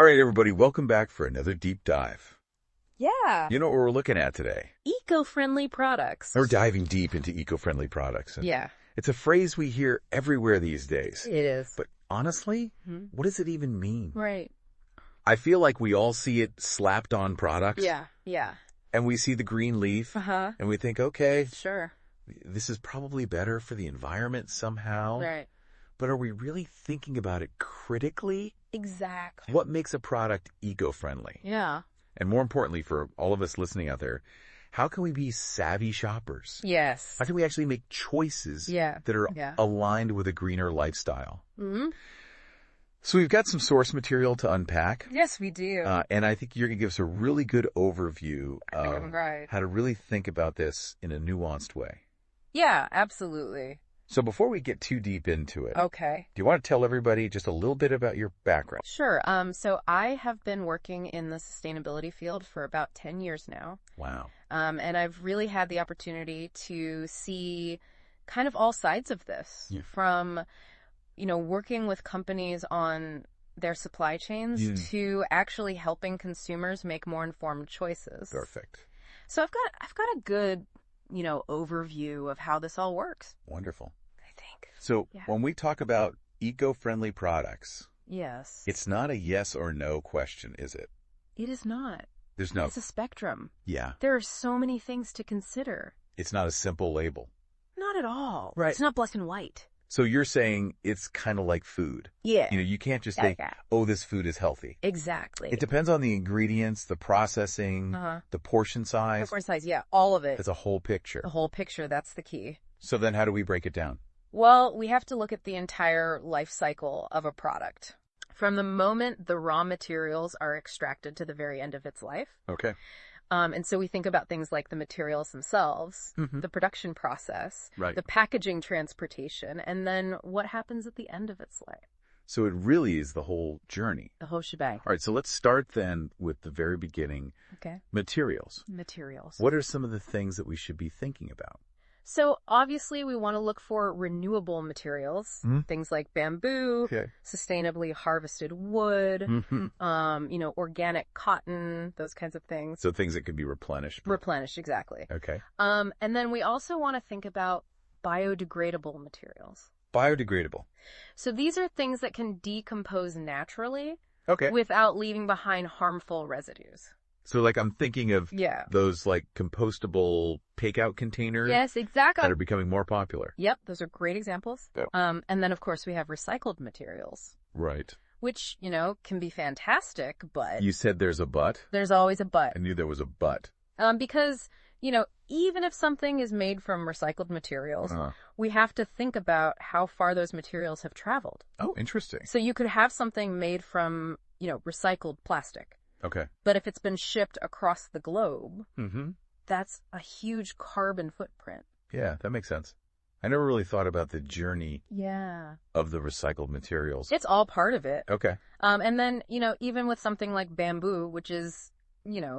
All right, everybody, welcome back for another deep dive. Yeah. You know what we're looking at today? Eco-friendly products. We're diving deep into eco-friendly products. Yeah. It's a phrase we hear everywhere these days. It is. But honestly, what does it even mean? Right. I feel like we all see it slapped on products. Yeah. And we see the green leaf. Uh-huh. And we think, okay, Sure. this is probably better for the environment somehow. Right. But are we really thinking about it critically? Exactly. What makes a product eco-friendly? Yeah. And more importantly, for all of us listening out there, how can we be savvy shoppers? Yes. How can we actually make choices that are Yeah. aligned with a greener lifestyle? Mm-hmm. So we've got some source material to unpack. Yes, we do. And I think you're going to give us a really good overview of Right. how to really think about this in a nuanced way. Yeah, absolutely. So before we get too deep into it, Okay. do you want to tell everybody just a little bit about your background? Sure. So I have been working in the sustainability field for about 10 years now. Wow. And I've really had the opportunity to see kind of all sides of this from, working with companies on their supply chains to actually helping consumers make more informed choices. Perfect. So I've got a good, overview of how this all works. Wonderful. I think. So when we talk about eco-friendly products, Yes. it's not a yes or no question, is it? It is not. There's no. It's a spectrum. Yeah. There are so many things to consider. It's not a simple label. Not at all. Right. It's not black and white. So you're saying it's kind of like food. Yeah. You can't just say, oh, this food is healthy. Exactly. It depends on the ingredients, the processing, the portion size. Portion size, yeah. All of it. It's a whole picture. The whole picture, that's the key. So then how do we break it down? Well, we have to look at the entire life cycle of a product. From the moment the raw materials are extracted to the very end of its life. Okay. And so we think about things like the materials themselves, the production process, the packaging, transportation, and then what happens at the end of its life. So it really is the whole journey. The whole shebang. All right, so let's start then with the very beginning. Okay. Materials. Materials. What are some of the things that we should be thinking about? So obviously we want to look for renewable materials, things like bamboo, sustainably harvested wood, organic cotton, those kinds of things. So things that could be replenished. Replenished, exactly. Okay. And then we also want to think about biodegradable materials. Biodegradable. So these are things that can decompose naturally without leaving behind harmful residues. So like I'm thinking of those like compostable takeout containers. Yes, exactly. That are becoming more popular. Yep, those are great examples. Yep. And then of course we have recycled materials. Right. Which, can be fantastic, but... You said there's a but? There's always a but. I knew there was a but. Because, even if something is made from recycled materials, we have to think about how far those materials have traveled. Oh, interesting. So you could have something made from, recycled plastic. Okay. But if it's been shipped across the globe, that's a huge carbon footprint. Yeah, that makes sense. I never really thought about the journey of the recycled materials. It's all part of it. Okay. And then, even with something like bamboo, which is,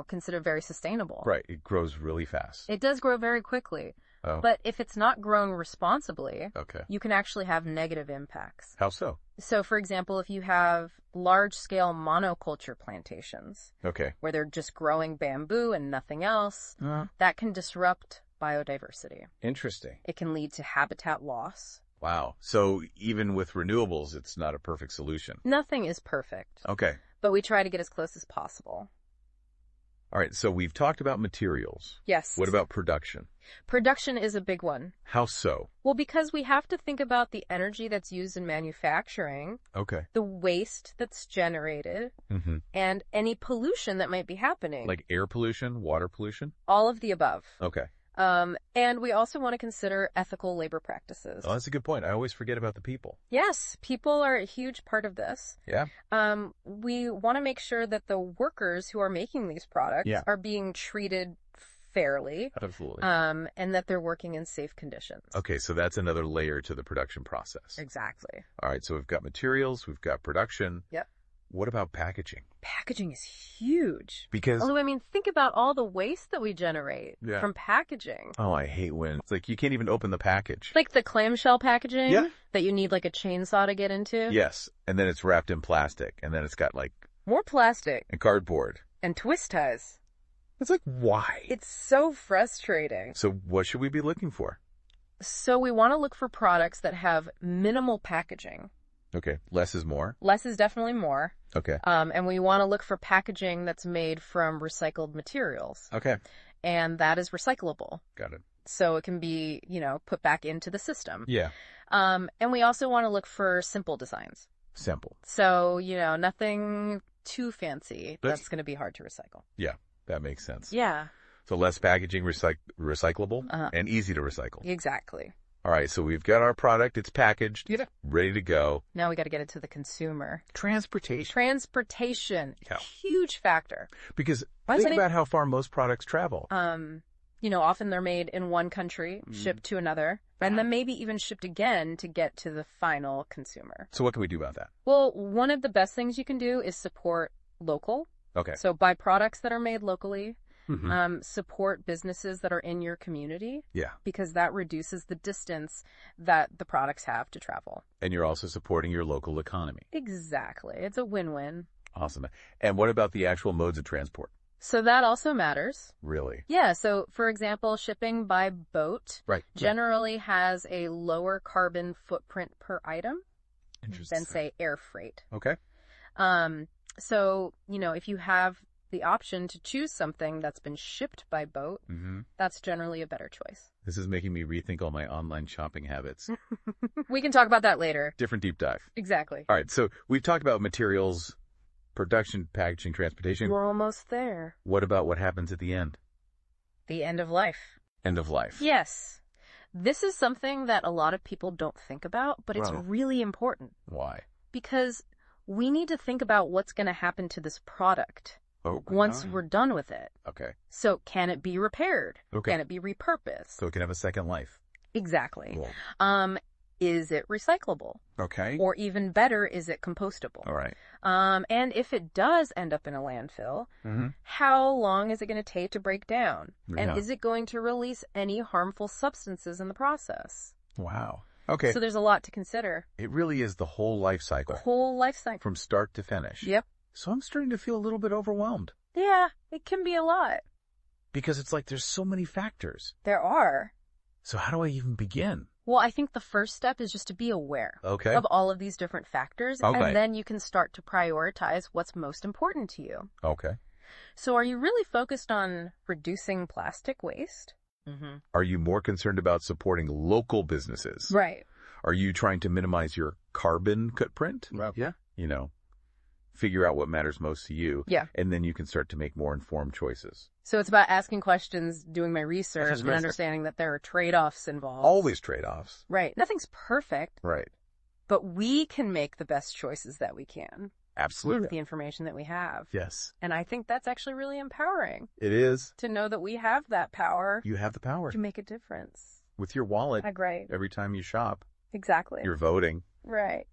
considered very sustainable. Right. It grows really fast. It does grow very quickly. Oh. But if it's not grown responsibly, okay, you can actually have negative impacts. How so? So, for example, if you have large-scale monoculture plantations, where they're just growing bamboo and nothing else, that can disrupt biodiversity. Interesting. It can lead to habitat loss. Wow. So even with renewables, it's not a perfect solution. Nothing is perfect. Okay. But we try to get as close as possible. All right, so we've talked about materials. Yes. What about production? Production is a big one. How so? Well, because we have to think about the energy that's used in manufacturing, the waste that's generated, and any pollution that might be happening. Like air pollution, water pollution? All of the above. Okay. And we also want to consider ethical labor practices. Oh, that's a good point. I always forget about the people. Yes, people are a huge part of this. Yeah. We want to make sure that the workers who are making these products are being treated fairly. Absolutely. And that they're working in safe conditions. Okay, so that's another layer to the production process. Exactly. All right, so we've got materials, we've got production. Yep. What about packaging? Packaging is huge. Because... Although, think about all the waste that we generate from packaging. Oh, I hate when it's like you can't even open the package. Like the clamshell packaging that you need like a chainsaw to get into? Yes, and then it's wrapped in plastic, and then it's got like more plastic, and cardboard, and twist ties. It's like, why? It's so frustrating. So what should we be looking for? So we want to look for products that have minimal packaging. Okay, less is more. Less is definitely more. Okay. And we want to look for packaging that's made from recycled materials. Okay. And that is recyclable. Got it. So it can be, put back into the system. Yeah. And we also want to look for simple designs. Simple. So, nothing too fancy that's going to be hard to recycle. Yeah, that makes sense. Yeah. So less packaging, recyclable, and easy to recycle. Exactly. All right, so we've got our product. It's packaged, ready to go. Now we got to get it to the consumer. Transportation. Yeah. Huge factor. Because think about how far most products travel. Often they're made in one country, shipped to another, and then maybe even shipped again to get to the final consumer. So what can we do about that? Well, one of the best things you can do is support local. Okay. So buy products that are made locally. Support businesses that are in your community. Yeah. Because that reduces the distance that the products have to travel. And you're also supporting your local economy. Exactly. It's a win-win. Awesome. And what about the actual modes of transport? So that also matters. Really? Yeah. So, for example, shipping by boat generally has a lower carbon footprint per item than, say, air freight. Okay. So, if you have the option to choose something that's been shipped by boat, that's generally a better choice. This is making me rethink all my online shopping habits. We can talk about that later. Different deep dive. Exactly. All right. So we've talked about materials, production, packaging, transportation. We're almost there. What about what happens at the end? The end of life. End of life. Yes. This is something that a lot of people don't think about, but it's really important. Why? Because we need to think about what's going to happen to this product once we're done with it. Okay. So can it be repaired? Okay. Can it be repurposed? So it can have a second life. Exactly. Cool. Is it recyclable? Okay. Or even better, is it compostable? All right. And if it does end up in a landfill, how long is it going to take to break down? Yeah. And is it going to release any harmful substances in the process? Wow. Okay. So there's a lot to consider. It really is the whole life cycle. Whole life cycle. From start to finish. Yep. So I'm starting to feel a little bit overwhelmed. Yeah, it can be a lot. Because it's like there's so many factors. There are. So how do I even begin? Well, I think the first step is just to be aware of all of these different factors, and then you can start to prioritize what's most important to you. Okay. So are you really focused on reducing plastic waste? Are you more concerned about supporting local businesses? Right. Are you trying to minimize your carbon footprint? Yeah. Figure out what matters most to you. Yeah. And then you can start to make more informed choices. So it's about asking questions, doing my research, and understanding that there are trade-offs involved. Always trade-offs. Right. Nothing's perfect. Right. But we can make the best choices that we can. Absolutely. With the information that we have. Yes. And I think that's actually really empowering. It is. To know that we have that power. You have the power. To make a difference. With your wallet. Right. Every time you shop. Exactly. You're voting. Right.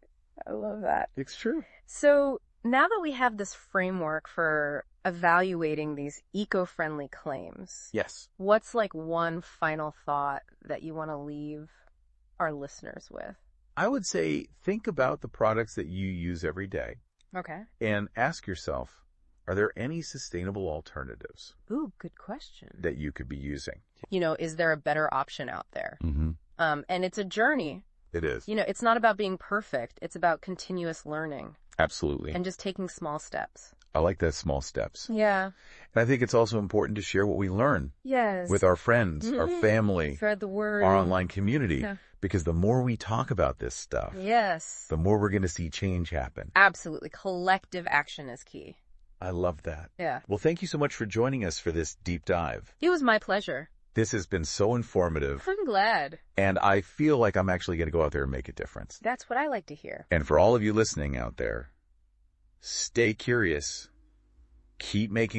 I love that. It's true. So now that we have this framework for evaluating these eco-friendly claims. Yes. What's one final thought that you want to leave our listeners with? I would say think about the products that you use every day. Okay. And ask yourself, are there any sustainable alternatives? Ooh, good question. That you could be using. Is there a better option out there? And it's a journey. It is. It's not about being perfect. It's about continuous learning. Absolutely. And just taking small steps. I like that, small steps. Yeah. And I think it's also important to share what we learn. Yes. With our friends, our family. Spread the word. Our online community. Yeah. Because the more we talk about this stuff. Yes. The more we're going to see change happen. Absolutely. Collective action is key. I love that. Yeah. Well, thank you so much for joining us for this deep dive. It was my pleasure. This has been so informative. I'm glad. And I feel like I'm actually going to go out there and make a difference. That's what I like to hear. And for all of you listening out there, stay curious. Keep making